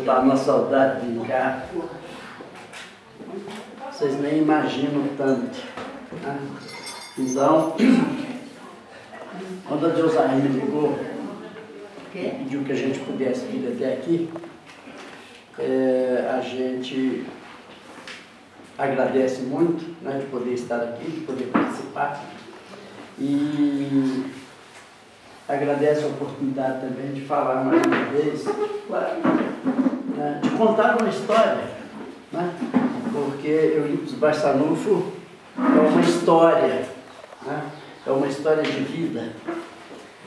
tá uma saudade de cá. Vocês nem imaginam tanto. Né? Então, quando a Deusa me ligou, pediu que a gente pudesse vir até aqui, a gente agradece muito, né, de poder estar aqui, de poder participar, e agradece a oportunidade também de falar mais uma vez, né, de contar uma história, né, porque Eurípides Barçanufo é uma história, né, é uma história de vida,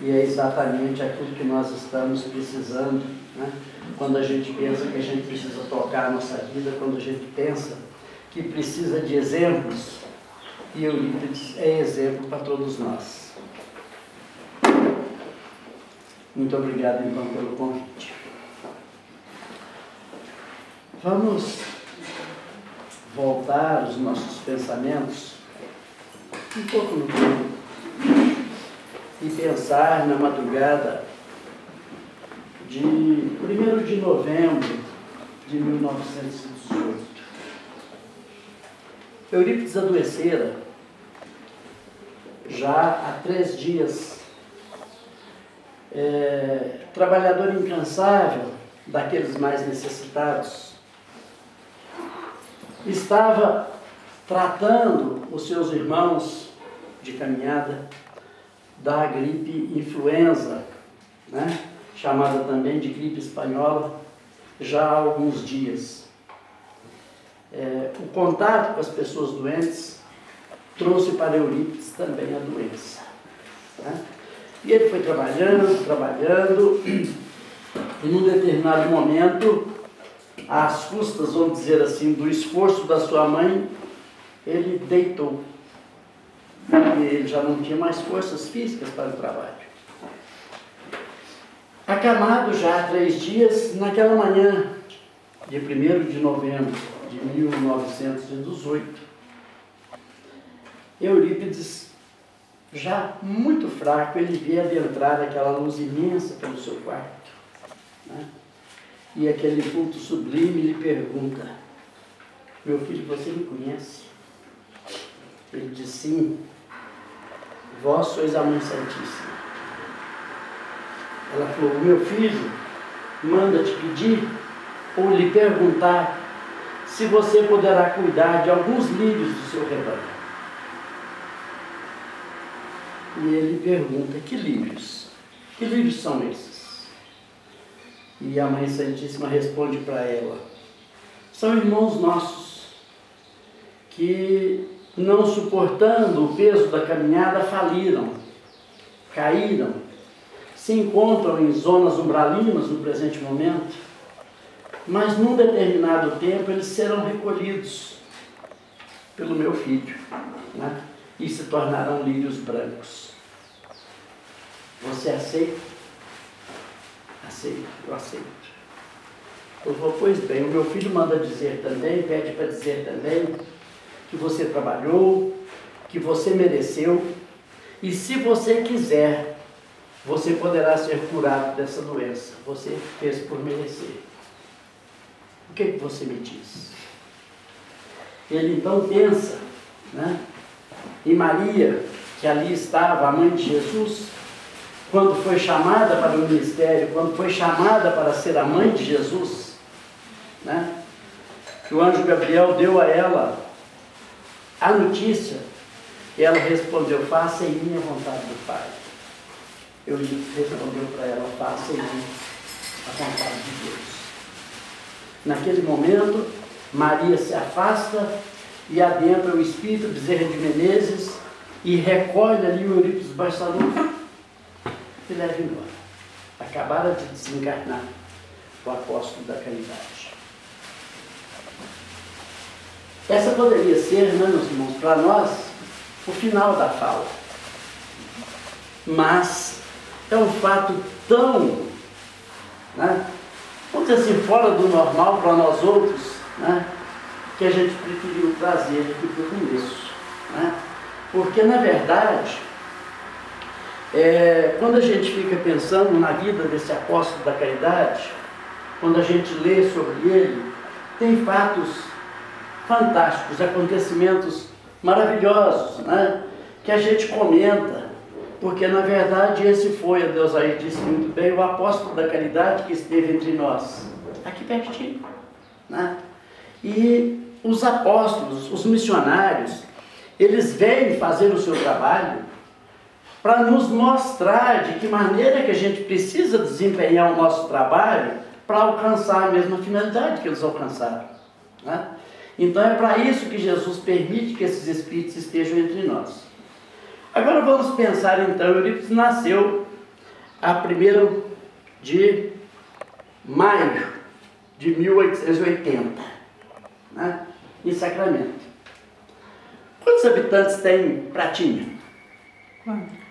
e é exatamente aquilo que nós estamos precisando, né, quando a gente pensa que a gente precisa tocar a nossa vida, quando a gente pensa que precisa de exemplos, e Eurípides é exemplo para todos nós. Muito obrigado, então, pelo convite. Vamos voltar os nossos pensamentos um pouco no tempo e pensar na madrugada de 1º de novembro de 1918. Eurípides adoecera já há 3 dias, trabalhador incansável daqueles mais necessitados, estava tratando os seus irmãos de caminhada da gripe influenza, né, chamada também de gripe espanhola, já há alguns dias. O contato com as pessoas doentes trouxe para Eurípides também a doença. Né? E ele foi trabalhando, e num determinado momento, às custas, vamos dizer assim, do esforço da sua mãe, ele deitou. Porque ele já não tinha mais forças físicas para o trabalho. Acamado já há 3 dias, naquela manhã de 1º de novembro de 1918, Eurípides, já muito fraco, ele vê adentrar aquela luz imensa pelo seu quarto, né? E aquele culto sublime lhe pergunta: meu filho, você me conhece? Ele diz: sim, vós sois a Mãe Santíssima. Ela falou: meu filho manda te pedir ou lhe perguntar se você poderá cuidar de alguns lírios do seu rebanho. E ele pergunta: que lírios? Que lírios são esses? E a Mãe Santíssima responde para ela: são irmãos nossos que, não suportando o peso da caminhada, faliram, caíram, se encontram em zonas umbralinas no presente momento, mas num determinado tempo eles serão recolhidos pelo meu filho, né? E se tornarão lírios brancos. Você aceita? Aceito, eu aceito. Eu vou: pois bem, o meu filho manda dizer também, pede para dizer também, que você trabalhou, que você mereceu, e se você quiser, você poderá ser curado dessa doença. Você fez por merecer. O que você me diz? Ele então pensa, né, em Maria, que ali estava, a mãe de Jesus, quando foi chamada para o ministério, quando foi chamada para ser a mãe de Jesus, né, que o anjo Gabriel deu a ela a notícia, e ela respondeu: faça em mim a vontade do Pai. Eu respondeu para ela: faça em mim a vontade de Deus. Naquele momento, Maria se afasta e adentra o espírito Bezerra de Menezes e recolhe ali o Eurípides Barçanufo e leva embora. Acabara de desencarnar o apóstolo da caridade. Essa poderia ser, né, meus irmãos, para nós, o final da fala. Mas é um fato tão, né, vamos dizer assim, fora do normal para nós outros, né, que a gente preferiu trazer aqui para o começo. Né? Porque, na verdade, quando a gente fica pensando na vida desse apóstolo da caridade, quando a gente lê sobre ele, tem fatos fantásticos, acontecimentos maravilhosos, né? Que a gente comenta, porque na verdade esse foi, a Deus aí disse muito bem, o apóstolo da caridade que esteve entre nós, aqui pertinho, né? E os apóstolos, os missionários, eles vêm fazer o seu trabalho para nos mostrar de que maneira que a gente precisa desempenhar o nosso trabalho para alcançar a mesma finalidade que eles alcançaram, né? Então é para isso que Jesus permite que esses espíritos estejam entre nós. Agora vamos pensar então, Eurípides nasceu a 1º de maio de 1880, né, em Sacramento. Quantos habitantes tem Pratinha? Quanto?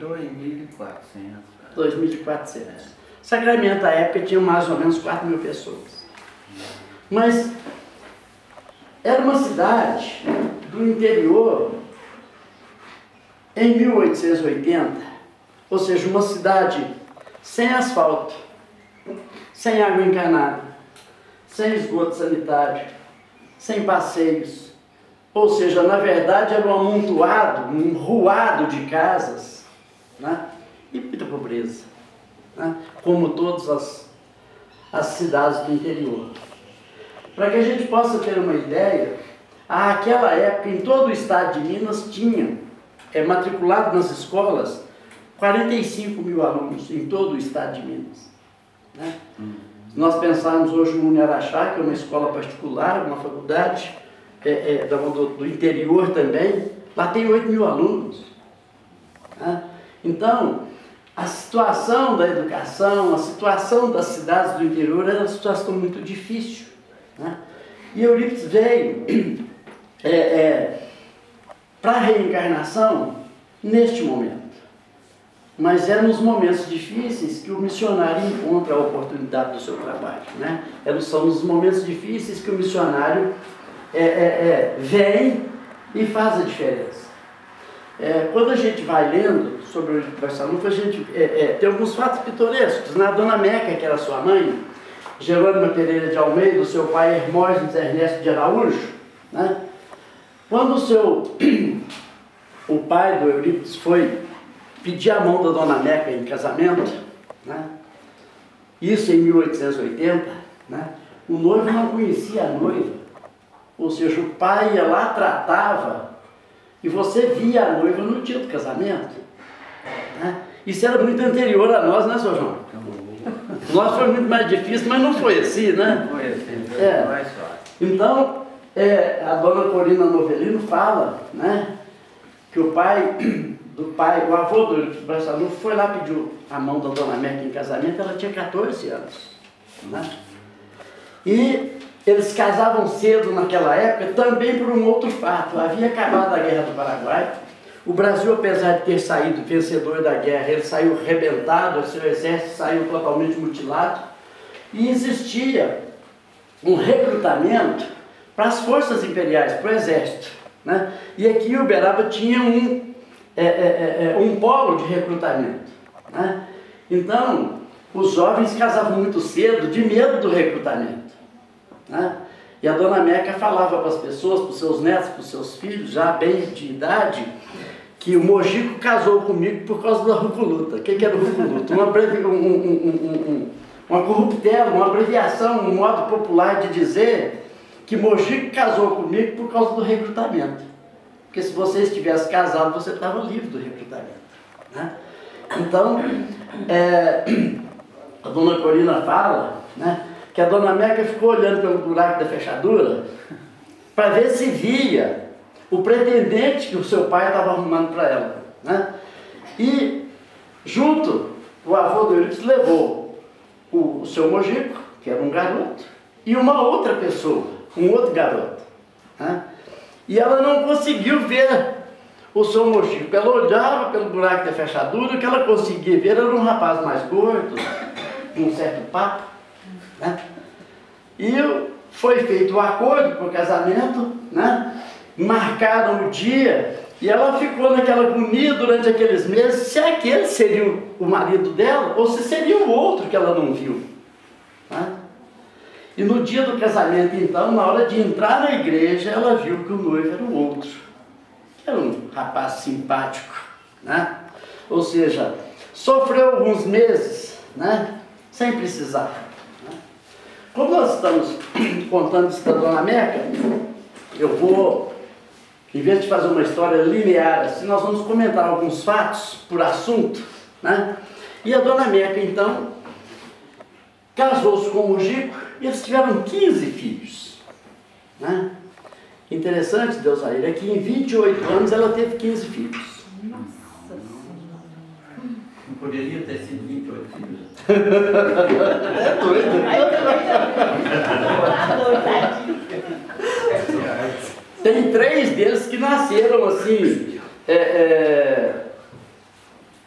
2.400. 2.400. Sacramento, na época, tinha mais ou menos 4.000 pessoas. Mas era uma cidade do interior em 1880, ou seja, uma cidade sem asfalto, sem água encanada, sem esgoto sanitário, sem passeios. Ou seja, na verdade era um amontoado, um ruado de casas, né? E muita pobreza, né? Como todas as cidades do interior. Para que a gente possa ter uma ideia, àquela época, em todo o estado de Minas, tinha matriculado nas escolas 45.000 alunos em todo o estado de Minas, né? Se nós pensarmos hoje no Uniaraxá, que é uma escola particular, uma faculdade do interior também, lá tem 8.000 alunos, né? Então, a situação da educação, a situação das cidades do interior era uma situação muito difícil, né? E Eurípides veio para a reencarnação neste momento. Mas é nos momentos difíceis que o missionário encontra a oportunidade do seu trabalho, né? São nos momentos difíceis que o missionário vem e faz a diferença. Quando a gente vai lendo sobre o Eurípides Barçanufo, a gente tem alguns fatos pitorescos, né? A dona Meca, que era sua mãe, Jerônima Pereira de Almeida, o seu pai Hermógenes Ernesto de Araújo, né? Quando o pai do Eurípides foi pedir a mão da dona Meca em casamento, né? Isso em 1880, né? O noivo não conhecia a noiva, ou seja, o pai ia lá, tratava, e você via a noiva no dia do casamento, né? Isso era muito anterior a nós, né, Sr. João? Nós foi muito mais difícil, mas não foi assim, né? Foi assim, foi mais fácil. Então, a dona Corina Novelino fala, né, que o avô do Eurípides Barçanufo foi lá, pediu a mão da dona Meca em casamento, ela tinha 14 anos, né? E eles casavam cedo naquela época também por um outro fato. Havia acabado a Guerra do Paraguai, o Brasil, apesar de ter saído vencedor da guerra, ele saiu arrebentado, seu exército saiu totalmente mutilado, e existia um recrutamento para as forças imperiais, para o exército, né? E aqui em Uberaba tinha um polo de recrutamento, né? Então, os jovens casavam muito cedo, de medo do recrutamento, né? E a dona Meca falava para as pessoas, para os seus netos, para os seus filhos, já bem de idade, que o Mojico casou comigo por causa da ruculuta. O que era o ruculuta? Uma corruptela, uma abreviação, um modo popular de dizer que Mojico casou comigo por causa do recrutamento. Porque se você estivesse casado, você estava livre do recrutamento, né? Então, a dona Corina fala, né, que a dona Meca ficou olhando pelo buraco da fechadura para ver se via o pretendente que o seu pai estava arrumando para ela, né? E junto, o avô do Eurípides levou o seu Mojico, que era um garoto, e uma outra pessoa, um outro garoto, né? E ela não conseguiu ver o seu Mojico. Ela olhava pelo buraco da fechadura, o que ela conseguia ver era um rapaz mais gordo, de um certo papo, né? E foi feito o acordo para o casamento, né? Marcaram o dia e ela ficou naquela agonia durante aqueles meses se aquele seria o marido dela ou se seria o outro que ela não viu, né? E no dia do casamento, então, na hora de entrar na igreja, ela viu que o noivo era o outro. Era um rapaz simpático, né? Ou seja, sofreu alguns meses, né? Sem precisar. Né? Como nós estamos contando isso da Dona Meca, eu vou, em vez de fazer uma história linear assim, nós vamos comentar alguns fatos por assunto, né? E a Dona Meca, então, casou-se com o Mojico e eles tiveram 15 filhos, né? Interessante, Deus a ele, é que em 28 anos ela teve 15 filhos. Nossa Senhora. Não poderia ter sido 28 filhos. É doido. Tem 3 deles que nasceram assim,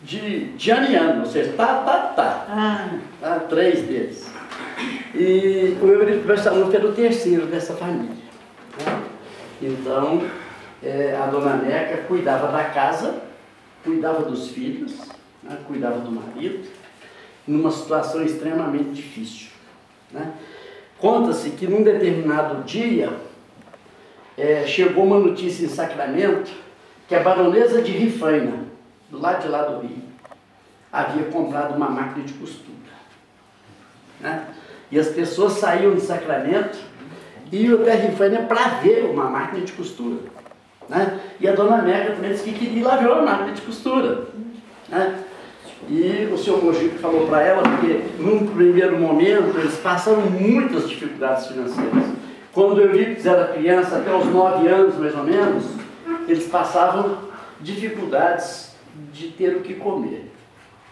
de ano em ano, ou seja, tá. 3 deles. E o Eurico Barçanufo era o terceiro dessa família. Né? Então, a Dona Meca cuidava da casa, cuidava dos filhos, né? Cuidava do marido, numa situação extremamente difícil. Né? Conta-se que num determinado dia, chegou uma notícia em Sacramento que a baronesa de Rifaina, do lado de lá do Rio, havia comprado uma máquina de costura. Né? E as pessoas saíam de Sacramento e iam até Rifaina para ver uma máquina de costura. Né? E a Dona Meca também disse que queria ir lá ver uma máquina de costura. Né? E o senhor Mojico falou para ela, porque num primeiro momento eles passaram muitas dificuldades financeiras. Quando o Euripides era criança, até os 9 anos mais ou menos, eles passavam dificuldades de ter o que comer.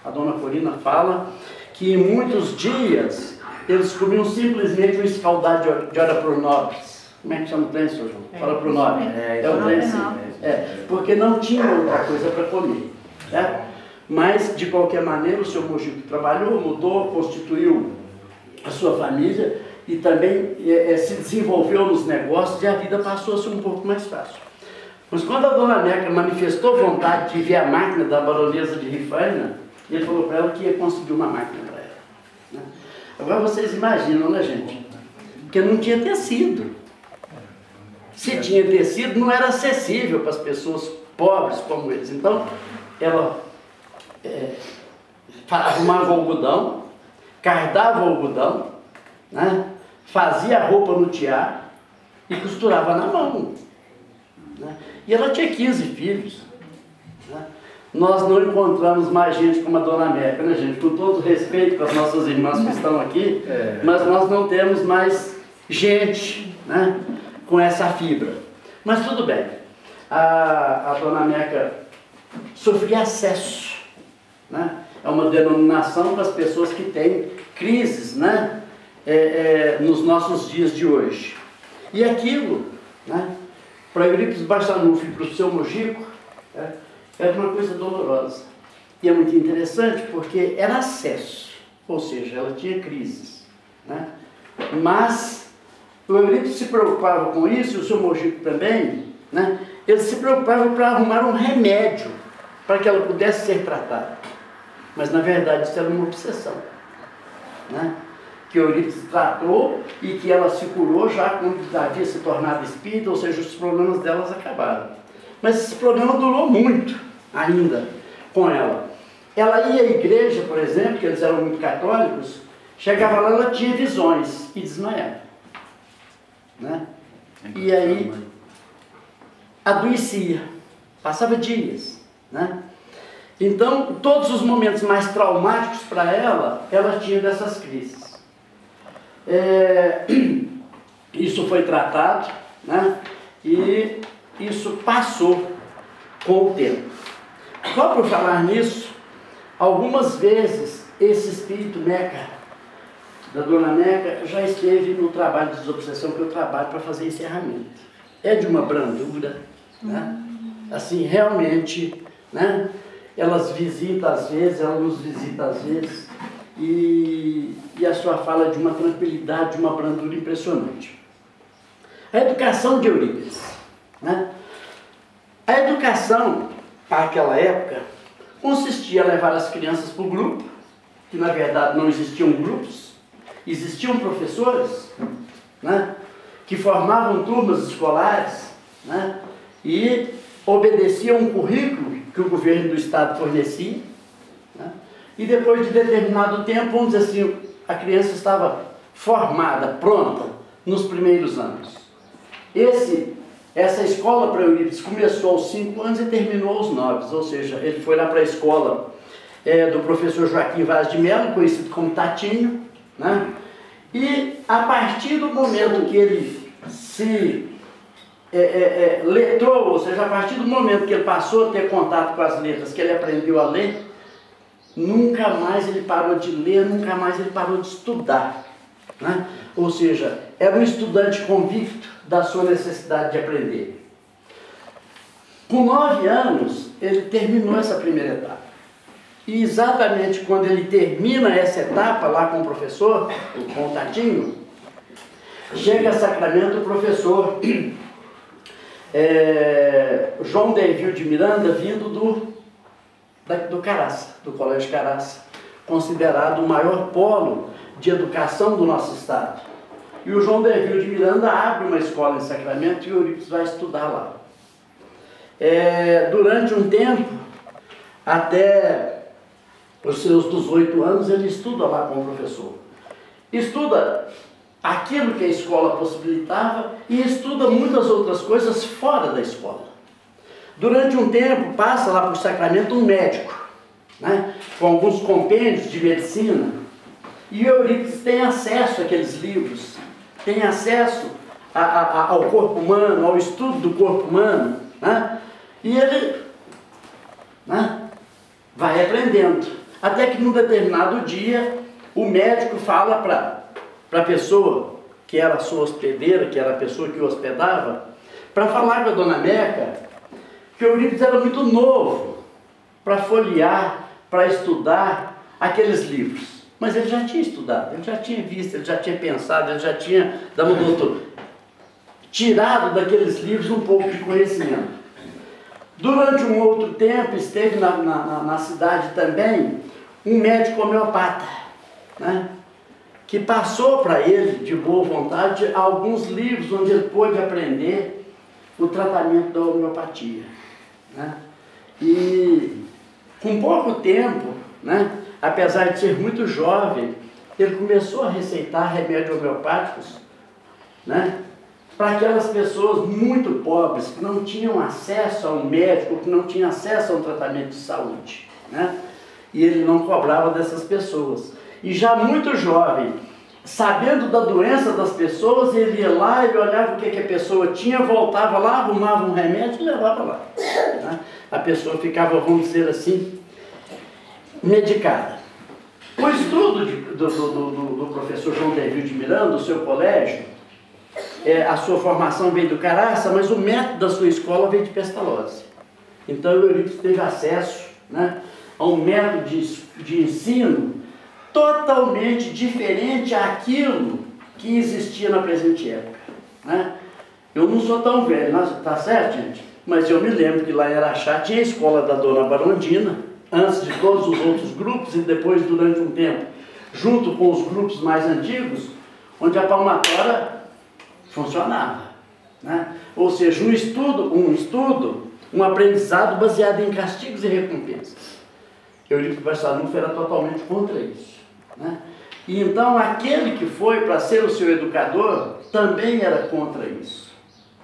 A Dona Corina fala que em muitos dias eles comiam simplesmente um escaldado de hora por nobres. Como é que chama o trem, senhor João? Hora por nobre. É o trem, sim. Porque não tinha outra coisa para comer. Né? Mas, de qualquer maneira, o senhor Mojico trabalhou, mudou, constituiu a sua família e também se desenvolveu nos negócios e a vida passou a ser um pouco mais fácil. Mas quando a Dona Meca manifestou vontade de ver a máquina da baronesa de Rifaina, ele falou para ela que ia conseguir uma máquina para ela. Né? Agora vocês imaginam, né, gente? Porque não tinha tecido. Se tinha tecido, não era acessível para as pessoas pobres como eles. Então, ela arrumava o algodão, cardava o algodão, né? Fazia a roupa no tiar e costurava na mão. Né? E ela tinha 15 filhos. Né? Nós não encontramos mais gente como a Dona Meca, né, gente? Com todo respeito para as nossas irmãs que estão aqui, mas nós não temos mais gente, né, com essa fibra. Mas tudo bem. A Dona Meca sofria acesso. Né? É uma denominação para as pessoas que têm crises, né, nos nossos dias de hoje. E aquilo, né, para Euripides Barçanufo e para o seu Mojico, era uma coisa dolorosa. E é muito interessante porque era acesso, ou seja, ela tinha crises. Né? Mas o Euripides se preocupava com isso, e o seu Mojico também, né? Eles se preocupavam para arrumar um remédio para que ela pudesse ser tratada. Mas na verdade isso era uma obsessão. Né? Que o Euripides tratou e que ela se curou já quando havia se tornado espírita, ou seja, os problemas delas acabaram. Mas esse problema durou muito ainda com ela. Ela ia à igreja, por exemplo, que eles eram muito católicos, chegava lá, ela tinha visões e desmaiava. Né? E aí adoecia, passava dias. Né? Então, todos os momentos mais traumáticos para ela, ela tinha dessas crises. Isso foi tratado, né? E isso passou com o tempo. Só por falar nisso, algumas vezes esse espírito Meca, da Dona Meca, já esteve no trabalho de desobsessão que eu trabalho para fazer encerramento. É de uma brandura, né? Assim, realmente, né? Elas visitam às vezes, ela nos visita às vezes, e a sua fala é de uma tranquilidade, de uma brandura impressionante. A educação de Euripides, né? A educação, naquela época, consistia em levar as crianças para o grupo, que na verdade não existiam grupos, existiam professores, né, que formavam turmas escolares, né, e obedeciam um currículo que o governo do estado fornecia, né, e depois de determinado tempo, vamos dizer assim, a criança estava formada, pronta, nos primeiros anos. Essa escola para Eurípides começou aos 5 anos e terminou aos 9, ou seja, ele foi lá para a escola do professor Joaquim Vaz de Mello, conhecido como Tatinho, né? E a partir do momento que ele se letrou, ou seja, a partir do momento que ele passou a ter contato com as letras, que ele aprendeu a ler, nunca mais ele parou de ler, nunca mais ele parou de estudar, né? Ou seja, era um estudante convicto da sua necessidade de aprender. Com 9 anos, ele terminou essa primeira etapa. E exatamente quando ele termina essa etapa lá com o professor, com o Tatinho, chega a Sacramento o professor João Dervil de Miranda, vindo do Caraça, do Colégio Caraça, considerado o maior polo de educação do nosso estado. E o João Dervil de Miranda abre uma escola em Sacramento e o Eurípides vai estudar lá. Durante um tempo, até os seus 18 anos, ele estuda lá com o professor. Estuda aquilo que a escola possibilitava e estuda muitas outras coisas fora da escola. Durante um tempo, passa lá para o Sacramento um médico, né, com alguns compêndios de medicina, e o Eurípides tem acesso àqueles livros, tem acesso ao corpo humano, ao estudo do corpo humano, né, e ele, né, vai aprendendo. Até que num determinado dia, o médico fala para a pessoa, que era a sua hospedeira, que era a pessoa que o hospedava, para falar com a dona Meca, que o Eurípides era muito novo para folhear, para estudar aqueles livros. Mas ele já tinha estudado, ele já tinha visto, ele já tinha pensado, ele já tinha, tirado daqueles livros um pouco de conhecimento. Durante um outro tempo, esteve na cidade também um médico homeopata, né, que passou para ele, de boa vontade, alguns livros onde ele pôde aprender o tratamento da homeopatia, né. E com pouco tempo, né, apesar de ser muito jovem, ele começou a receitar remédios homeopáticos, né, para aquelas pessoas muito pobres, que não tinham acesso a um médico, que não tinham acesso a um tratamento de saúde, né? E ele não cobrava dessas pessoas. E já muito jovem, sabendo da doença das pessoas, ele ia lá, ele olhava o que a pessoa tinha, voltava lá, arrumava um remédio e levava lá, né? A pessoa ficava, vamos dizer assim, medicada. O estudo do professor João Dervil de Miranda, do seu colégio, a sua formação veio do Caraça, mas o método da sua escola veio de Pestalozzi. Então o Eurípides teve acesso, né, a um método de ensino totalmente diferente àquilo que existia na presente época, né? Eu não sou tão velho, tá certo, gente? Mas eu me lembro que lá em Araxá tinha a escola da Dona Barondina, antes de todos os outros grupos, e depois, durante um tempo, junto com os grupos mais antigos, onde a palmatória funcionava, né? Ou seja, um aprendizado baseado em castigos e recompensas. Eurípides Barçanufo era totalmente contra isso, né? E então aquele que foi para ser o seu educador também era contra isso.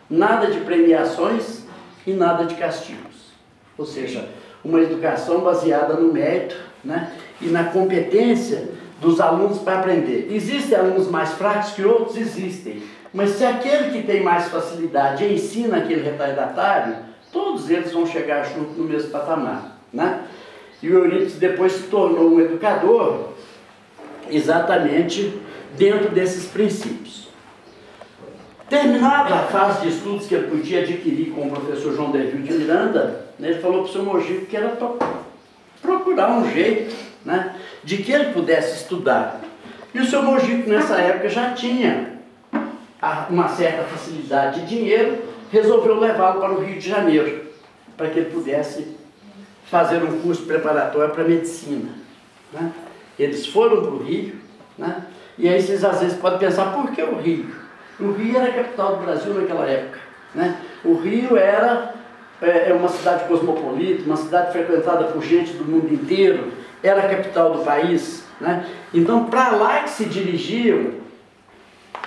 Nada de premiações e nada de castigos. Ou seja, uma educação baseada no mérito, né, e na competência dos alunos para aprender. Existem alunos mais fracos que outros? Existem. Mas se aquele que tem mais facilidade ensina aquele retardatário, todos eles vão chegar junto no mesmo patamar, né? E o Eurípides depois se tornou um educador exatamente dentro desses princípios. Terminada a fase de estudos que ele podia adquirir com o professor João Dervil de Miranda, né, ele falou para o seu Mojico que era procurar um jeito, né, de que ele pudesse estudar. E o seu Mojico nessa época já tinha uma certa facilidade de dinheiro, resolveu levá-lo para o Rio de Janeiro, para que ele pudesse fazer um curso preparatório para medicina, né? Eles foram para o Rio, né, E aí vocês às vezes podem pensar, por que o Rio? O Rio era a capital do Brasil naquela época, né? O Rio era uma cidade cosmopolita, uma cidade frequentada por gente do mundo inteiro, era a capital do país, né? Então, para lá que se dirigiam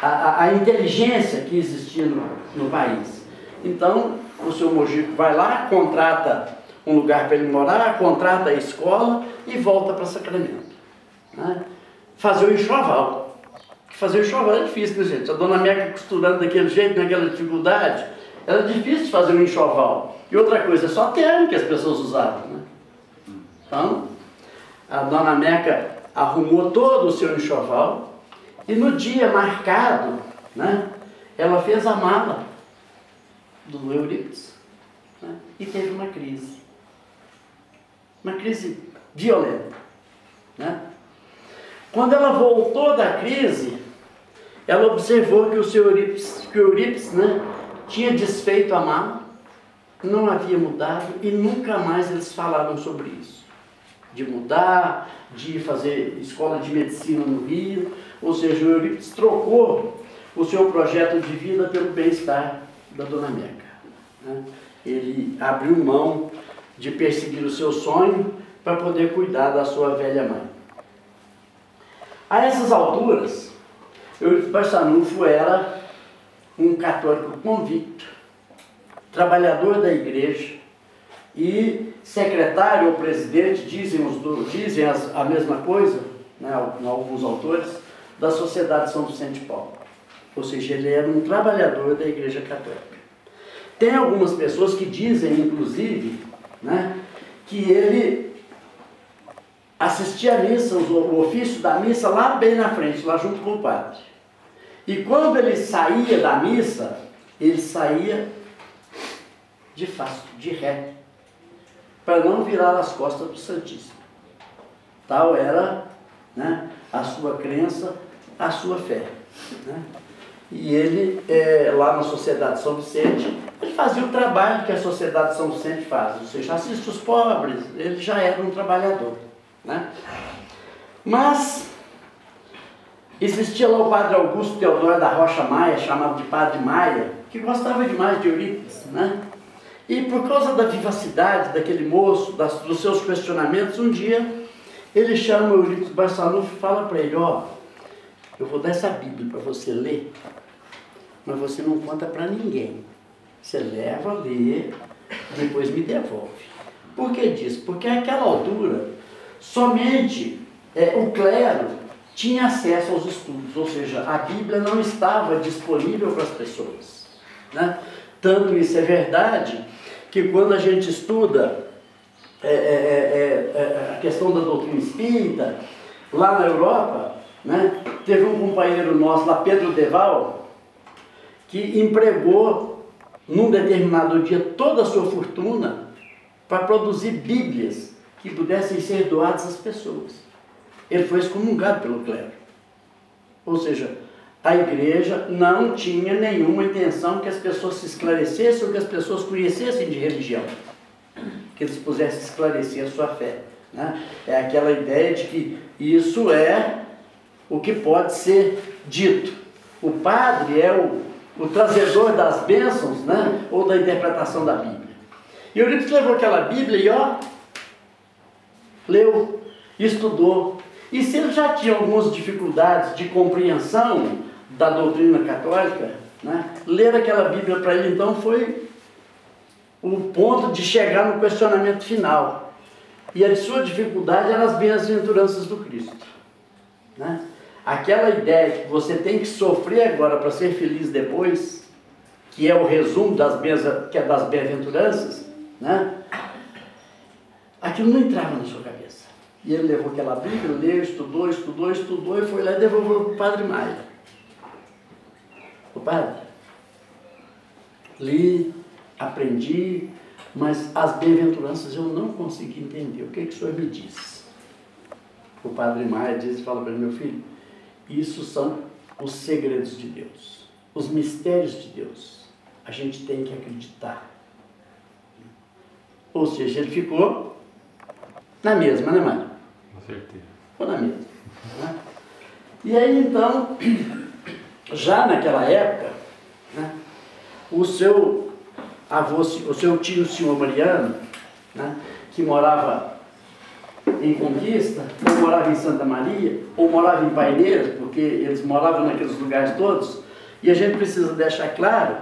a inteligência que existia no país. Então, o seu Mojico vai lá, contrata um lugar para ele morar, contrata a escola e volta para Sacramento, né? Fazer o enxoval. Fazer o enxoval é difícil, né, gente? A dona Meca costurando daquele jeito, naquela dificuldade, era difícil de fazer um enxoval. E outra coisa, é só terno que as pessoas usavam, né? Então, a dona Meca arrumou todo o seu enxoval e no dia marcado, né, ela fez a mala do Eurípides, né, e teve uma crise violenta, né? Quando ela voltou da crise, ela observou que o Eurípides, né, tinha desfeito a mala, não havia mudado e nunca mais eles falaram sobre isso. De mudar, de fazer escola de medicina no Rio, ou seja, o Eurípides trocou o seu projeto de vida pelo bem-estar da dona Meca, né? Ele abriu mão de perseguir o seu sonho para poder cuidar da sua velha mãe. A essas alturas, Eurípides Barçanufo era um católico convicto, trabalhador da igreja e secretário ou presidente, dizem a mesma coisa, né, alguns autores, da Sociedade São Vicente de Paulo. Ou seja, ele era um trabalhador da igreja católica. Tem algumas pessoas que dizem, inclusive, né, que ele assistia a missa, o ofício da missa lá bem na frente, lá junto com o padre. E quando ele saía da missa, ele saía de face, de ré, para não virar as costas do Santíssimo. Tal era, né, a sua crença, a sua fé, né? E ele, lá na Sociedade São Vicente, ele fazia o trabalho que a Sociedade São Vicente faz, ou seja, assiste os pobres, ele já era um trabalhador, né? Mas existia lá o padre Augusto Teodoro da Rocha Maia, chamado de Padre Maia, que gostava demais de Eurípides, né? E por causa da vivacidade daquele moço, dos seus questionamentos, um dia ele chama o Eurípides Barçanufo e fala para ele, ó, eu vou dar essa Bíblia para você ler, mas você não conta para ninguém. Você leva, lê, depois me devolve. Por que disso? Porque naquela altura, somente o clero tinha acesso aos estudos, ou seja, a Bíblia não estava disponível para as pessoas, né? Tanto isso é verdade, que quando a gente estuda a questão da doutrina espírita, lá na Europa, né, teve um companheiro nosso lá, Pedro Deval, que empregou num determinado dia toda a sua fortuna para produzir Bíblias que pudessem ser doadas às pessoas. Ele foi excomungado pelo clero. Ou seja, a igreja não tinha nenhuma intenção que as pessoas se esclarecessem ou que as pessoas conhecessem de religião, que eles pudessem esclarecer a sua fé, né? É aquela ideia de que isso é o que pode ser dito. O padre é o trazedor das bênçãos, né? Ou da interpretação da Bíblia. E Eurípides levou aquela Bíblia e leu, estudou. E se ele já tinha algumas dificuldades de compreensão da doutrina católica, né, ler aquela Bíblia para ele então foi o ponto de chegar no questionamento final. E a sua dificuldade eram as bem-aventuranças do Cristo, né? Aquela ideia que você tem que sofrer agora para ser feliz depois, que é o resumo das bem-aventuranças, né? Aquilo não entrava na sua cabeça. E ele levou aquela Bíblia, leu, estudou e foi lá e devolveu para o Padre Maia. O padre, li, aprendi, mas as bem-aventuranças eu não consegui entender. O que o senhor me diz? O Padre Maia fala para ele, meu filho, isso são os segredos de Deus, os mistérios de Deus. A gente tem que acreditar. Ou seja, ele ficou na mesma, né, Mário? Com certeza. Ficou na mesma, né? E aí então, já naquela época, né, o seu avô, o seu tio, o senhor Mariano, né, que morava em Conquista, ou morava em Santa Maria, ou morava em Paineiras, porque eles moravam naqueles lugares todos, e a gente precisa deixar claro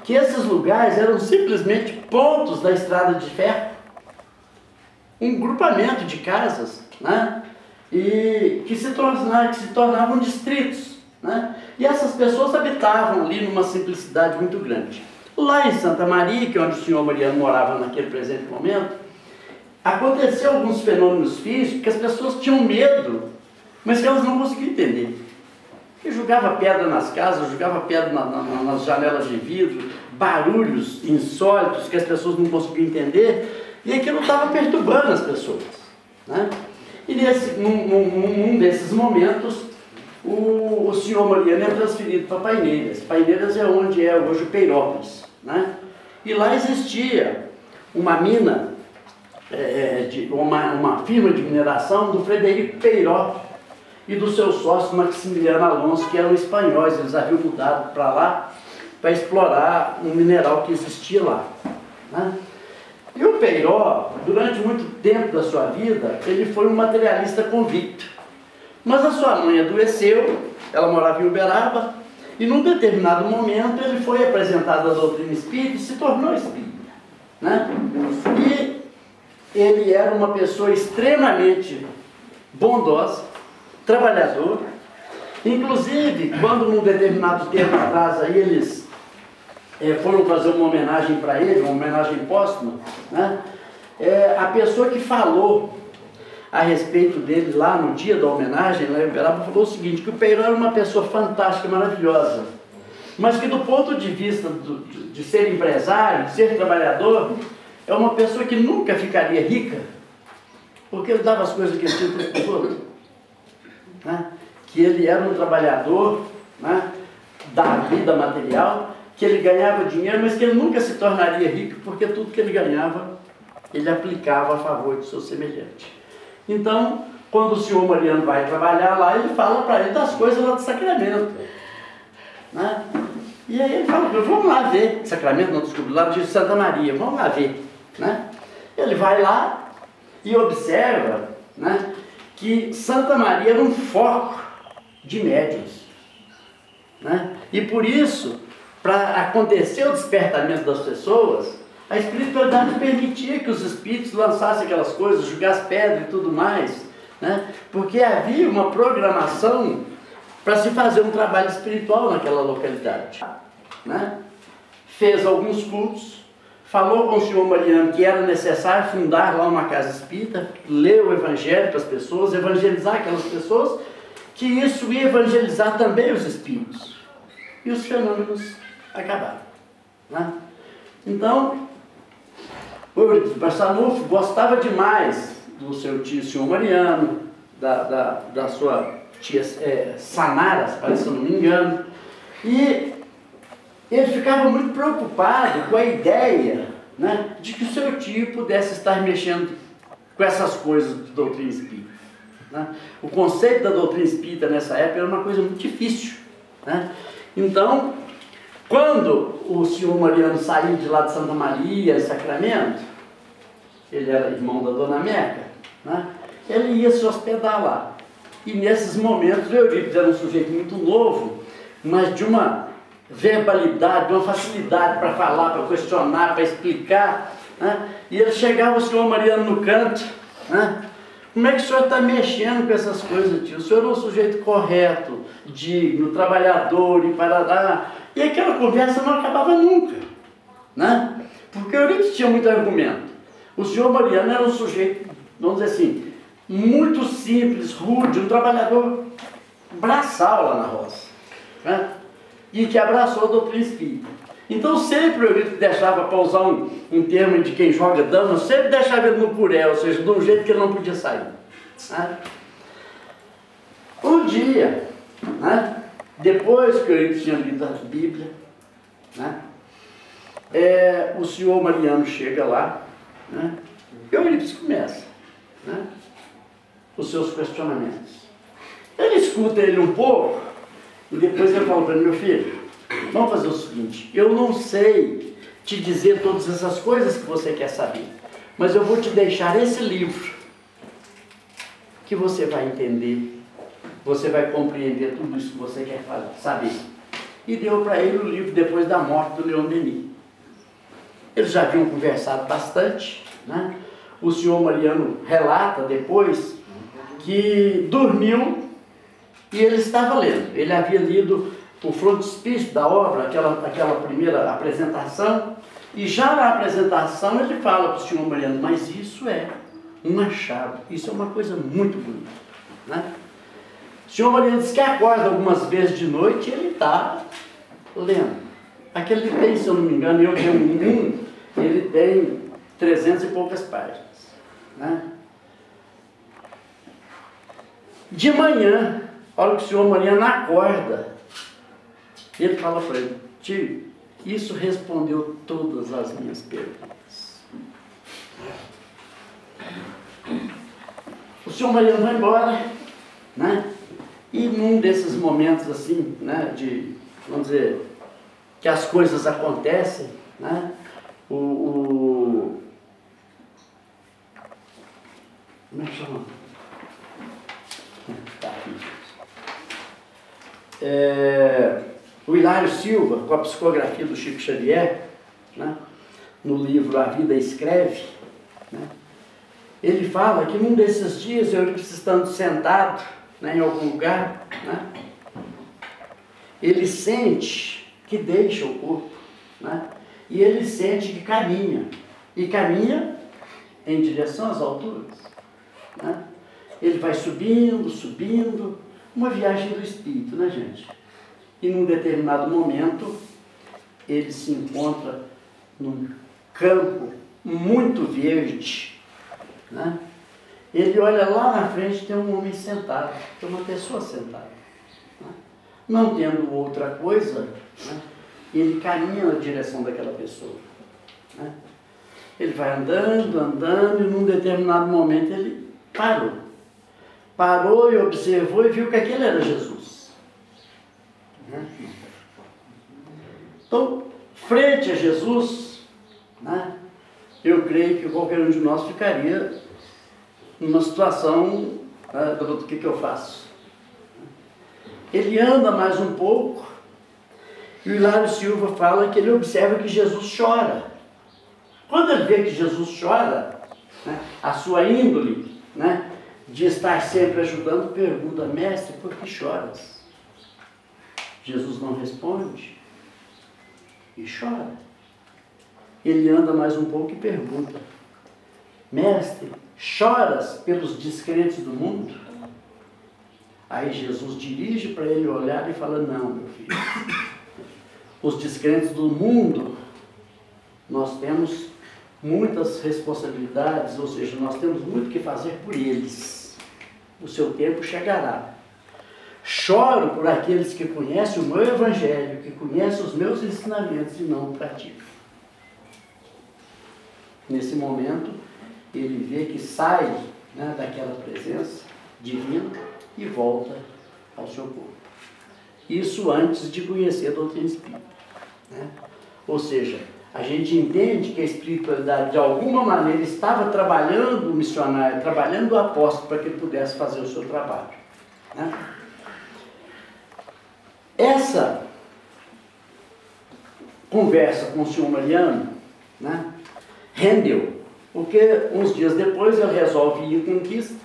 que esses lugares eram simplesmente pontos da estrada de ferro, um grupamento de casas, né, e que se tornavam distritos, né, e essas pessoas habitavam ali numa simplicidade muito grande. Lá em Santa Maria, que é onde o senhor Mariano morava naquele presente momento, aconteceu alguns fenômenos físicos que as pessoas tinham medo, mas que elas não conseguiam entender. E jogava pedra nas casas, jogava pedra nas janelas de vidro, barulhos insólitos que as pessoas não conseguiam entender, e aquilo estava perturbando as pessoas, né? E num desses momentos, o senhor Mariano é transferido para Paineiras. Paineiras é onde é hoje Peirópolis, né? E lá existia uma mina, uma firma de mineração do Frederico Peiró e do seu sócio Maximiliano Alonso, que eram espanhóis. Eles haviam mudado para lá para explorar um mineral que existia lá, né? E o Peiró, durante muito tempo da sua vida, ele foi um materialista convicto. Mas a sua mãe adoeceu, ela morava em Uberaba, e num determinado momento ele foi apresentado à doutrina espírita e se tornou espírita, né? E ele era uma pessoa extremamente bondosa, trabalhador. Inclusive, quando num determinado tempo atrás aí eles foram fazer uma homenagem para ele, uma homenagem póstuma, né? A pessoa que falou a respeito dele lá no dia da homenagem, lá em Uberaba, falou o seguinte, que o Peiró era uma pessoa fantástica, maravilhosa, mas que do ponto de vista de ser empresário, de ser trabalhador, é uma pessoa que nunca ficaria rica, porque ele dava as coisas que ele tinha para o tempo, né? Que ele era um trabalhador, né, da vida material, que ele ganhava dinheiro, mas que ele nunca se tornaria rico, porque tudo que ele ganhava, ele aplicava a favor de seu semelhante. Então, quando o senhor Mariano vai trabalhar lá, ele fala para ele das coisas lá do Sacramento, né? E aí ele fala, vamos lá ver, Sacramento, não desculpe, lá de Santa Maria, vamos lá ver, né? Ele vai lá e observa, né, que Santa Maria era um foco de médiuns, né? E por isso, para acontecer o despertamento das pessoas, a espiritualidade permitia que os espíritos lançassem aquelas coisas, jogassem pedra e tudo mais, né? Porque havia uma programação para se fazer um trabalho espiritual naquela localidade, né? Fez alguns cultos, falou com o senhor Mariano que era necessário fundar lá uma casa espírita, ler o evangelho para as pessoas, evangelizar aquelas pessoas, que isso ia evangelizar também os espíritos. E os fenômenos acabaram, né? Então, o Barçanufo gostava demais do seu tio, o senhor Mariano, da sua tia Sanaras, parece que eu não me engano, e ele ficava muito preocupado com a ideia, né, de que o seu tio pudesse estar mexendo com essas coisas de doutrina espírita, né? O conceito da doutrina espírita nessa época era uma coisa muito difícil, né? Então, quando o senhor Mariano saiu de lá de Santa Maria, Sacramento, ele era irmão da dona Meca, né? Ele ia se hospedar lá. E nesses momentos, o Eurípides era um sujeito muito novo, mas de uma verbalidade, de uma facilidade para falar, para questionar, para explicar, né? E ele chegava, o senhor Mariano no canto, né? Como é que o senhor está mexendo com essas coisas, tio? O senhor é um sujeito correto, digno, trabalhador e parará. E aquela conversa não acabava nunca, né? Porque o Eurípides tinha muito argumento. O senhor Mariano era um sujeito, vamos dizer assim, muito simples, rude, um trabalhador braçal lá na roça, né? E que abraçou a doutrina espírita. Então sempre o Eurípides deixava, para usar um termo de quem joga dama, sempre deixava ele no puré, ou seja, de um jeito que ele não podia sair, né? Um dia, né, depois que o Eurípides tinha lido a Bíblia, né, o senhor Mariano chega lá, né, e o Eurípides começa, né, os seus questionamentos. Ele escuta escuta ele um pouco, e depois ele fala para ele: meu filho, vamos fazer o seguinte, eu não sei te dizer todas essas coisas que você quer saber, mas eu vou te deixar esse livro, que você vai entender, você vai compreender tudo isso que você quer saber. E deu para ele o livro depois da morte do Leon Denis. Eles já haviam conversado bastante, né? O senhor Mariano relata depois que dormiu e ele estava lendo. Ele havia lido o frontispício da obra, aquela primeira apresentação, e já na apresentação ele fala para o senhor Mariano: mas isso é um achado, isso é uma coisa muito bonita, né? O senhor Mariano diz que acorda algumas vezes de noite e ele está lendo. Aquele tem, se eu não me engano, eu tenho ele tem 300 e poucas páginas, né? De manhã, a hora que o senhor Mariano acorda, ele fala para ele: tio, isso respondeu todas as minhas perguntas. O senhor Mariano vai embora, né? E num desses momentos assim, né, de, vamos dizer, que as coisas acontecem, né? Como é que chama? Tá aqui. O Hilário Silva, com a psicografia do Chico Xavier, né, no livro A Vida Escreve, né, ele fala que num desses dias, eu estando sentado, né, em algum lugar, né, ele sente que deixa o corpo, né, e ele sente que caminha, e caminha em direção às alturas, né? Ele vai subindo, subindo, uma viagem do espírito, né, gente? E num determinado momento, ele se encontra num campo muito verde, né? Ele olha lá na frente, tem um homem sentado, tem uma pessoa sentada, né? Não tendo outra coisa, né, ele caminha na direção daquela pessoa, né? Ele vai andando, andando, e num determinado momento ele parou e observou e viu que aquele era Jesus, né? Então, frente a Jesus, né, eu creio que qualquer um de nós ficaria numa situação, né, do que eu faço. Ele anda mais um pouco, e o Hilário Silva fala que ele observa que Jesus chora. Quando ele vê que Jesus chora, né, a sua índole, né, de estar sempre ajudando, pergunta: mestre, por que choras? Jesus não responde e chora. Ele anda mais um pouco e pergunta: mestre, choras pelos descrentes do mundo? Aí Jesus dirige para ele olhar e fala: não, meu filho, os descrentes do mundo, nós temos muitas responsabilidades, ou seja, nós temos muito que fazer por eles. O seu tempo chegará. Choro por aqueles que conhecem o meu evangelho, que conhecem os meus ensinamentos e não o praticam. Nesse momento, ele vê que sai, né, daquela presença divina e volta ao seu corpo. Isso antes de conhecer a doutrina espírita, né? Ou seja, a gente entende que a espiritualidade, de alguma maneira, estava trabalhando o missionário, trabalhando o apóstolo, para que ele pudesse fazer o seu trabalho, né? Essa conversa com o senhor Mariano, né, rendeu, porque uns dias depois ele resolve ir em Conquista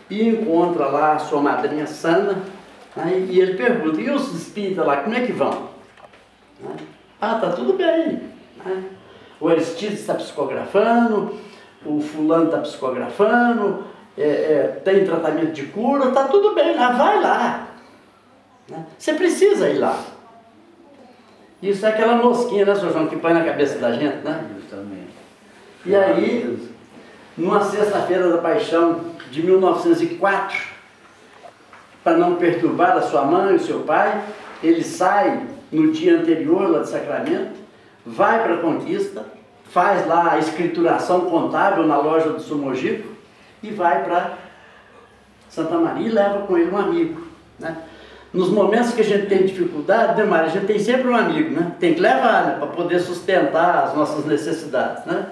e encontra lá a sua madrinha Sandra, né, e ele pergunta: e os espíritas lá, como é que vão? Né? Ah, tá tudo bem, né? O Aristides está psicografando, o fulano está psicografando, tem tratamento de cura, tá tudo bem lá, vai lá, né? Você precisa ir lá. Isso é aquela mosquinha, né, Sr. João, que põe na cabeça da gente, né? Justamente. E aí, numa sexta-feira da paixão de 1904, para não perturbar a sua mãe e o seu pai, ele sai no dia anterior lá de Sacramento, vai para a Conquista, faz lá a escrituração contábil na loja do Somogico e vai para Santa Maria e leva com ele um amigo, né? Nos momentos que a gente tem dificuldade, né, Maria, a gente tem sempre um amigo, né? Tem que levar, né, para poder sustentar as nossas necessidades, né?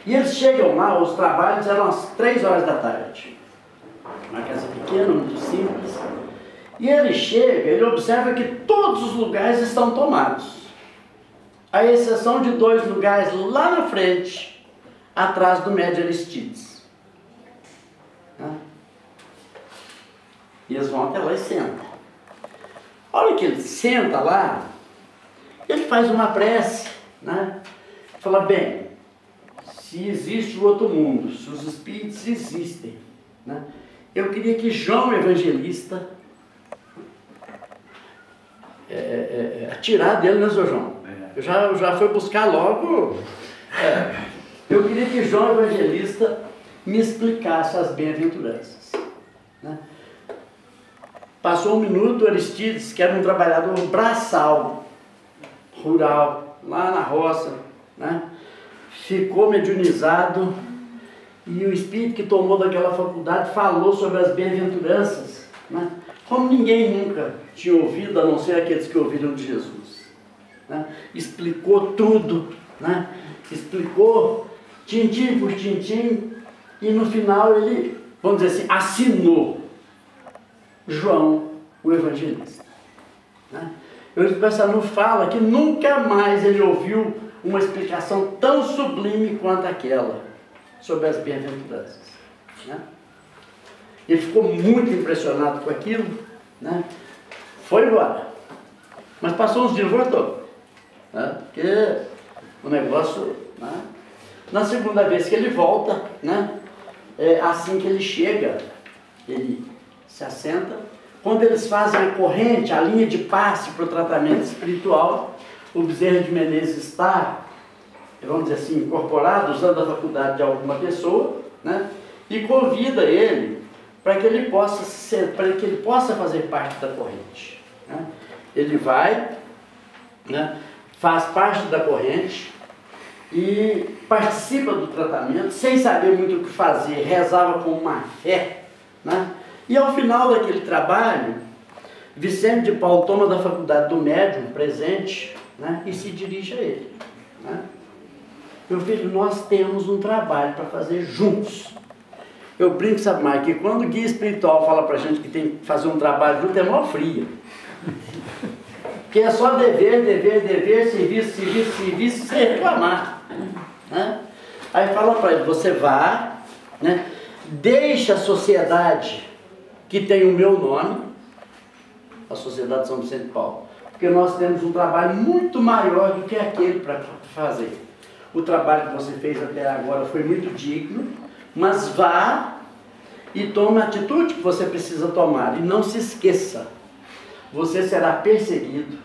E eles chegam lá, os trabalhos eram às 3 horas da tarde. Uma casa pequena, muito simples. E ele chega, ele observa que todos os lugares estão tomados. À exceção de 2 lugares lá na frente, atrás do médio Aristides. Né? E eles vão até lá e sentam. A hora que ele senta lá, ele faz uma prece, né? Fala, bem, se existe o outro mundo, se os espíritos existem, né? Eu queria que João Evangelista atirar dele, né, seu João? Eu já fui buscar logo. Eu queria que João Evangelista me explicasse as bem-aventuranças, né? Passou 1 minuto, Aristides, que era um trabalhador braçal, rural, lá na roça, né? Ficou mediunizado e o espírito que tomou daquela faculdade falou sobre as bem-aventuranças, né? Como ninguém nunca tinha ouvido, a não ser aqueles que ouviram de Jesus, né? Explicou tudo, né? Explicou tintim por tintim e no final ele, vamos dizer assim, assinou João o Evangelista, né? O Espírito fala que nunca mais ele ouviu uma explicação tão sublime quanto aquela sobre as bem-aventuranças, né? Ele ficou muito impressionado com aquilo, né? Foi embora, mas passou uns dias e voltou, né? Porque o negócio, né? Na segunda vez que ele volta, né? Assim que ele chega, ele se assenta. Quando eles fazem a corrente, a linha de passe para o tratamento espiritual, o Bezerra de Menezes está, vamos dizer assim, incorporado, usando a faculdade de alguma pessoa, né? E convida ele para que ele possa fazer parte da corrente, né? Ele vai, né? Faz parte da corrente e participa do tratamento, sem saber muito o que fazer, rezava com uma fé, né? E ao final daquele trabalho, Vicente de Paulo toma da faculdade do médium presente, né, e se dirige a ele, né? Meu filho, nós temos um trabalho para fazer juntos. Eu brinco, sabe mais, que quando o guia espiritual fala para a gente que tem que fazer um trabalho junto, é mó fria. Porque é só dever, dever, dever, serviço, serviço, serviço, sem reclamar, né? Aí fala para ele, você vá, né, deixa a sociedade que tem o meu nome, a Sociedade São Vicente de Paulo, porque nós temos um trabalho muito maior do que aquele para fazer. O trabalho que você fez até agora foi muito digno, mas vá e tome a atitude que você precisa tomar. E não se esqueça, você será perseguido,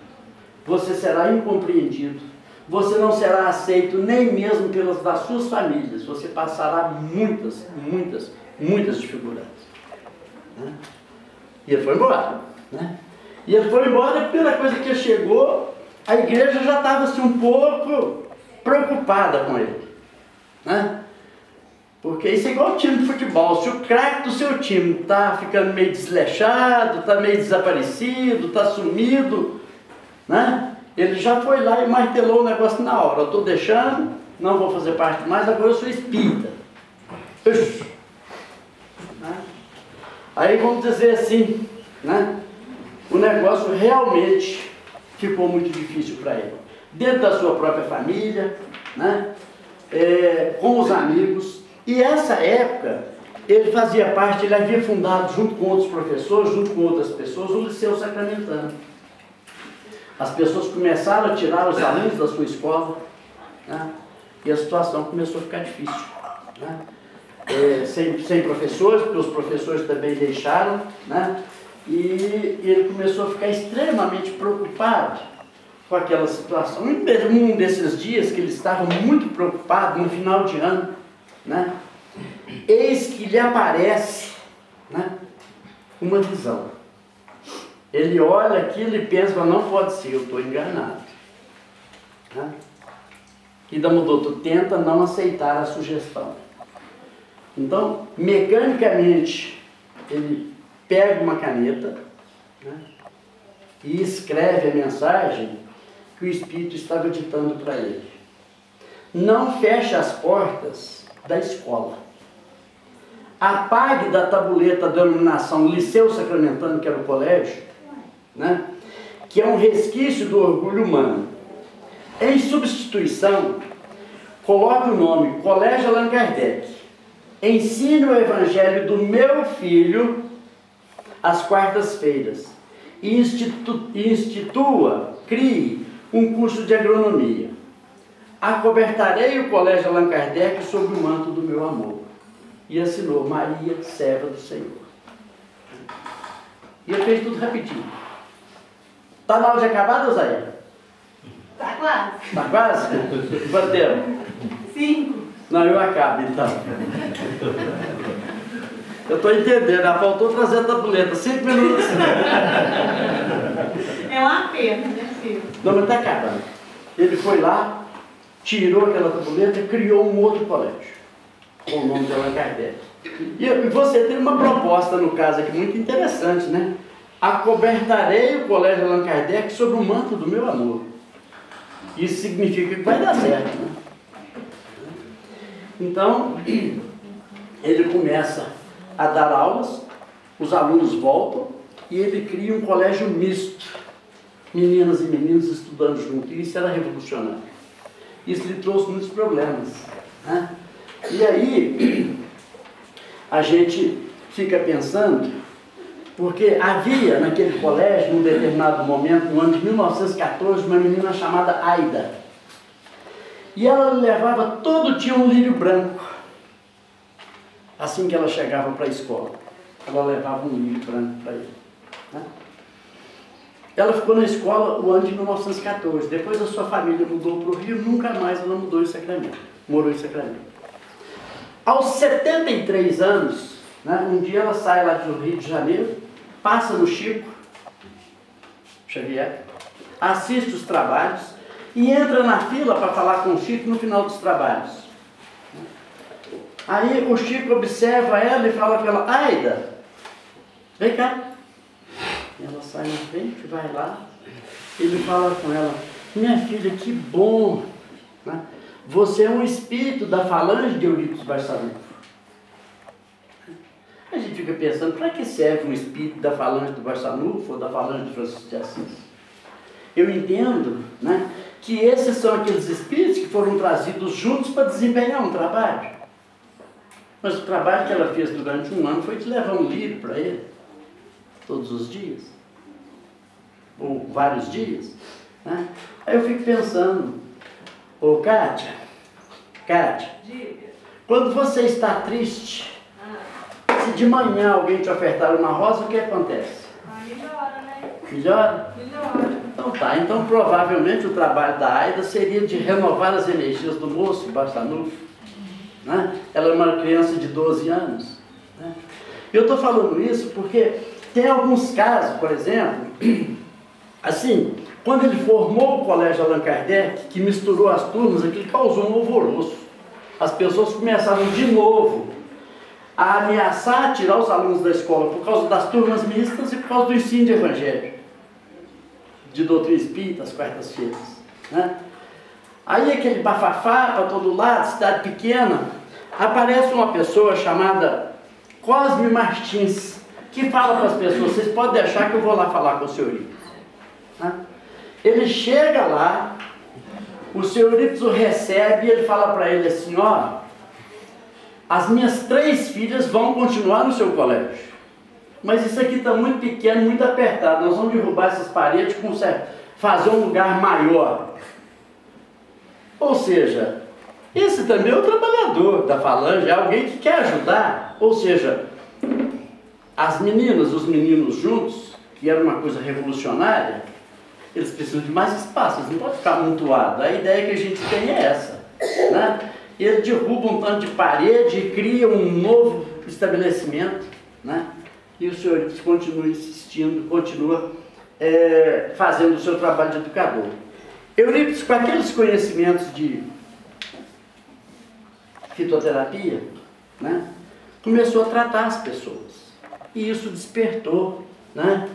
você será incompreendido, você não será aceito nem mesmo pelas das suas famílias, você passará muitas, muitas, muitas dificuldades, né? E ele foi embora, né? E ele foi embora e a primeira coisa que chegou, a igreja já estava assim um pouco preocupada com ele, né? Porque isso é igual time de futebol. Se o craque do seu time está ficando meio desleixado, está meio desaparecido, está sumido, né? Ele já foi lá e martelou o negócio na hora. Eu estou deixando, não vou fazer parte mais, agora eu sou espírita. Né? Aí vamos dizer assim, né? O negócio realmente ficou muito difícil para ele. Dentro da sua própria família, né? Com os amigos. E essa época, ele fazia parte, ele havia fundado, junto com outros professores, junto com outras pessoas, o Liceu Sacramentano. As pessoas começaram a tirar os alunos da sua escola, né? E a situação começou a ficar difícil, né? Sem professores, porque os professores também deixaram, né? E ele começou a ficar extremamente preocupado com aquela situação. Um desses dias que ele estava muito preocupado, no final de ano, né? Eis que lhe aparece, né, uma visão. Ele olha aquilo e pensa, mas não pode ser, eu estou enganado, né? E da mudou, tu tenta não aceitar a sugestão. Então, mecanicamente, ele pega uma caneta, né, e escreve a mensagem que o Espírito estava ditando para ele. Não feche as portas da escola. Apague da tabuleta da iluminação Liceu Sacramentano, que era o colégio, né, que é um resquício do orgulho humano. Em substituição, coloque o nome Colégio Allan Kardec. Ensine o Evangelho do meu filho às quartas-feiras e institua, crie um curso de agronomia. Acobertarei o Colégio Allan Kardec sob o manto do meu amor. E assinou Maria, serva do Senhor. E ele fez tudo rapidinho. Está na hora de acabar, Dosaia? Tá quase. Está quase? Quanto tempo? 5. Não, eu acabo então. Eu estou entendendo, já faltou trazer a tabuleta, 5 minutos. É uma pena, né, filho? Não, mas está acabando. Ele foi lá, tirou aquela tabuleta e criou um outro colégio, com o nome de Allan Kardec. E você tem uma proposta, no caso aqui, muito interessante, né? Acobertarei o Colégio Allan Kardec sob o manto do meu amor. Isso significa que vai dar certo, né? Então, ele começa a dar aulas, os alunos voltam e ele cria um colégio misto. Meninas e meninos estudando junto. E isso era revolucionário. Isso lhe trouxe muitos problemas, né? E aí, a gente fica pensando, porque havia naquele colégio, num determinado momento, no ano de 1914, uma menina chamada Aida. E ela levava todo dia um lírio branco. Assim que ela chegava para a escola, ela levava um lírio branco para ele, né? Ela ficou na escola o ano de 1914. Depois a sua família mudou para o Rio, nunca mais ela mudou em Sacramento. Morou em Sacramento. Aos 73 anos, né, um dia ela sai lá do Rio de Janeiro, passa no Chico Xavier, assiste os trabalhos e entra na fila para falar com o Chico no final dos trabalhos. Aí o Chico observa ela e fala para ela: Aida, vem cá. Ela sai na frente, vai lá, ele fala com ela: minha filha, que bom, né? Você é um espírito da falange de Eurípides Barçanufo. A gente fica pensando, para que serve um espírito da falange do Barçanufo ou da falange de Francisco de Assis? Eu entendo, né, que esses são aqueles espíritos que foram trazidos juntos para desempenhar um trabalho. Mas o trabalho que ela fez durante um ano foi de levar um livro para ele, todos os dias, ou vários dias, né? Aí eu fico pensando, ô Kátia, quando você está triste, se de manhã alguém te ofertar uma rosa, o que acontece? Melhora, né? Melhora? Melhora. Então tá, então provavelmente o trabalho da Aida seria de renovar as energias do moço, Barçanufo, né? Ela é uma criança de 12 anos, né? Eu estou falando isso porque tem alguns casos, por exemplo, assim, quando ele formou o Colégio Allan Kardec, que misturou as turmas, aquilo causou um alvoroço. As pessoas começaram de novo a ameaçar tirar os alunos da escola por causa das turmas mistas e por causa do ensino de evangelho, de doutrina espírita, às quartas-feiras, né? Aí aquele bafafá para todo lado, cidade pequena, aparece uma pessoa chamada Cosme Martins, que fala para as pessoas: vocês podem deixar que eu vou lá falar com o senhor Eurípides, né? Ele chega lá, o senhor Eurípides o recebe e ele fala para ele assim: ó, as minhas 3 filhas vão continuar no seu colégio, mas isso aqui está muito pequeno, muito apertado, nós vamos derrubar essas paredes, fazer um lugar maior. Ou seja, esse também é o trabalhador da falange, é alguém que quer ajudar. Ou seja, as meninas, os meninos juntos, que era uma coisa revolucionária, eles precisam de mais espaço, eles não podem ficar amontoados. A ideia que a gente tem é essa, né? Ele derruba um tanto de parede e cria um novo estabelecimento, né? E o senhor continua insistindo, continua fazendo o seu trabalho de educador. Eurípides, com aqueles conhecimentos de fitoterapia, né, começou a tratar as pessoas. E isso despertou, né,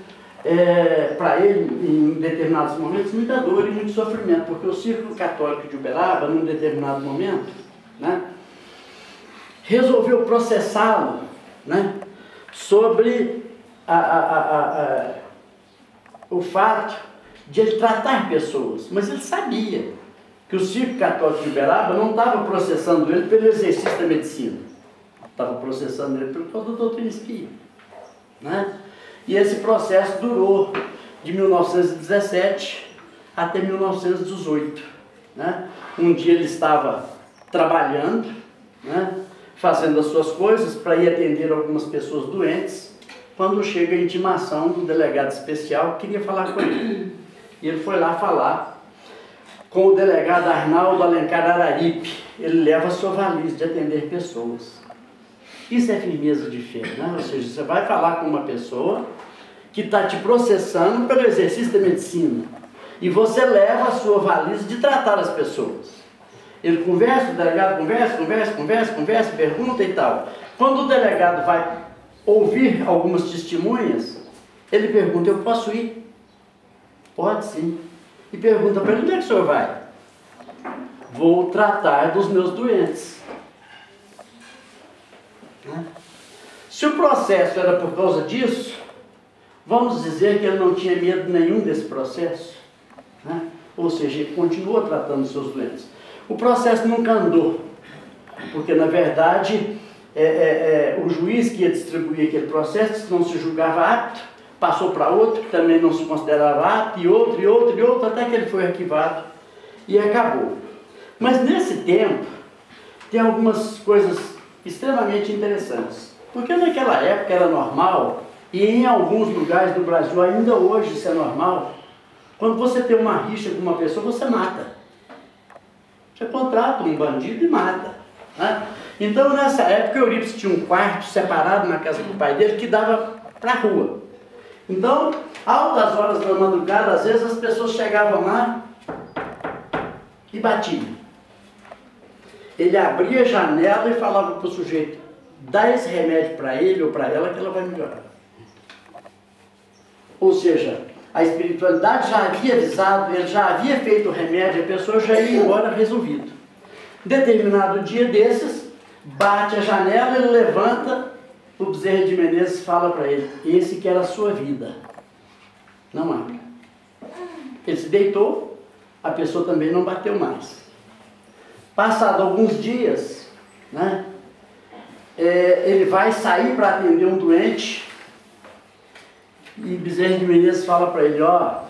para ele, em determinados momentos, muita dor e muito sofrimento, porque o Círculo Católico de Uberaba, num determinado momento, né, resolveu processá-lo, né, sobre o fato de ele tratar pessoas. Mas ele sabia que o Círculo Católico de Uberaba não estava processando ele pelo exercício da medicina, estava processando ele por causa da doutrina espírita, né? E esse processo durou de 1917 até 1918. Né? Um dia ele estava trabalhando, né, fazendo as suas coisas para ir atender algumas pessoas doentes, quando chega a intimação do delegado especial que queria falar com ele. E ele foi lá falar com o delegado Arnaldo Alencar Araripe. Ele leva a sua valise de atender pessoas. Isso é firmeza de fé, né? Ou seja, você vai falar com uma pessoa que está te processando pelo exercício da medicina e você leva a sua valise de tratar as pessoas. Ele conversa, o delegado conversa, pergunta e tal. Quando o delegado vai ouvir algumas testemunhas, ele pergunta: eu posso ir? Pode sim. E pergunta para ele: onde é que o senhor vai? Vou tratar dos meus doentes. Se o processo era por causa disso, vamos dizer que ele não tinha medo nenhum desse processo, né? Ou seja, ele continuou tratando os seus doentes. O processo nunca andou, porque na verdade o juiz que ia distribuir aquele processo, que não se julgava apto, passou para outro que também não se considerava apto, e outro, até que ele foi arquivado e acabou. Mas nesse tempo tem algumas coisas extremamente interessantes, porque naquela época era normal, e em alguns lugares do Brasil ainda hoje isso é normal, quando você tem uma rixa com uma pessoa, você mata. Você contrata um bandido e mata, né? Então nessa época Eurípides tinha um quarto separado na casa do pai dele que dava para a rua. Então, altas horas da madrugada, às vezes as pessoas chegavam lá e batiam. Ele abria a janela e falava para o sujeito: dá esse remédio para ele ou para ela que ela vai melhorar. Ou seja, a espiritualidade já havia avisado, ele já havia feito o remédio, a pessoa já ia embora resolvido. Determinado dia desses, bate a janela, ele levanta, o Bezerra de Menezes fala para ele: esse que era a sua vida, não abra. Ele se deitou, a pessoa também não bateu mais. Passado alguns dias, né, ele vai sair para atender um doente, e Bezerra de Menezes fala para ele: ó,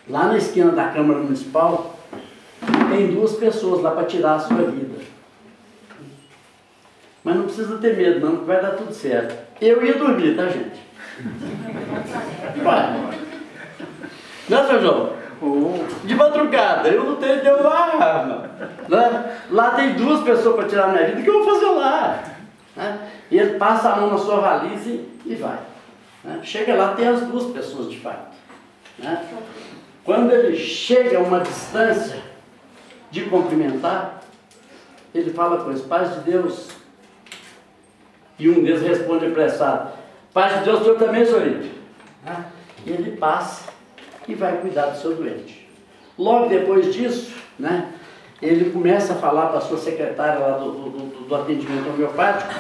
lá na esquina da Câmara Municipal tem 2 pessoas lá para tirar a sua vida. Mas não precisa ter medo não, que vai dar tudo certo. Eu ia dormir, tá, gente? Vai. Né, seu João? De madrugada, eu não tenho nenhuma arma, né? Lá tem 2 pessoas para tirar a minha vida, o que eu vou fazer lá? Né? E ele passa a mão na sua valise e vai. Né? Chega lá, tem as 2 pessoas de fato. Né? Quando ele chega a uma distância de cumprimentar, ele fala com eles: paz de Deus. E um deles responde apressado: paz de Deus, o senhor também, senhor? E ele passa e vai cuidar do seu doente. Logo depois disso, né, ele começa a falar para a sua secretária lá do atendimento homeopático,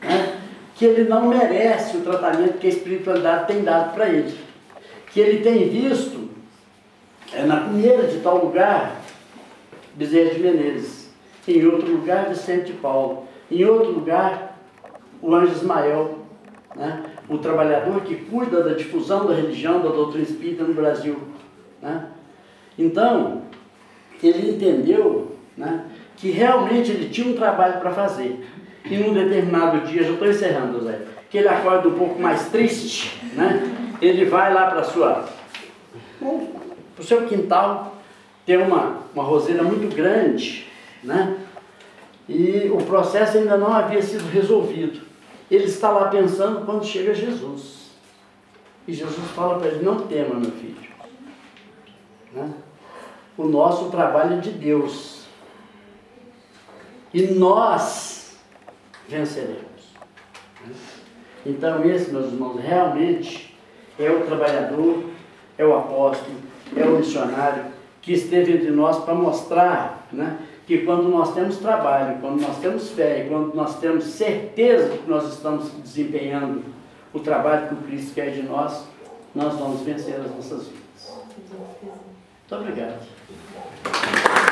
né, que ele não merece o tratamento que a espiritualidade tem dado para ele. Que ele tem visto na primeira de tal lugar Bezerra de Menezes, em outro lugar Vicente de Paulo, em outro lugar o Anjo Ismael, né, o trabalhador que cuida da difusão da religião, da doutrina espírita no Brasil. Né? Então, ele entendeu, né, que realmente ele tinha um trabalho para fazer. E num determinado dia, já estou encerrando, Zé, que ele acorda um pouco mais triste, né? Ele vai lá para o seu quintal, tem uma roseira muito grande, né? E o processo ainda não havia sido resolvido. Ele está lá pensando quando chega Jesus. E Jesus fala para ele: não tema, meu filho. Né? O nosso trabalho é de Deus. E nós venceremos. Então esse, meus irmãos, realmente é o trabalhador, é o apóstolo, é o missionário que esteve entre nós para mostrar, né, que quando nós temos trabalho, quando nós temos fé e quando nós temos certeza que nós estamos desempenhando o trabalho que o Cristo quer de nós, nós vamos vencer as nossas vidas. Muito obrigado.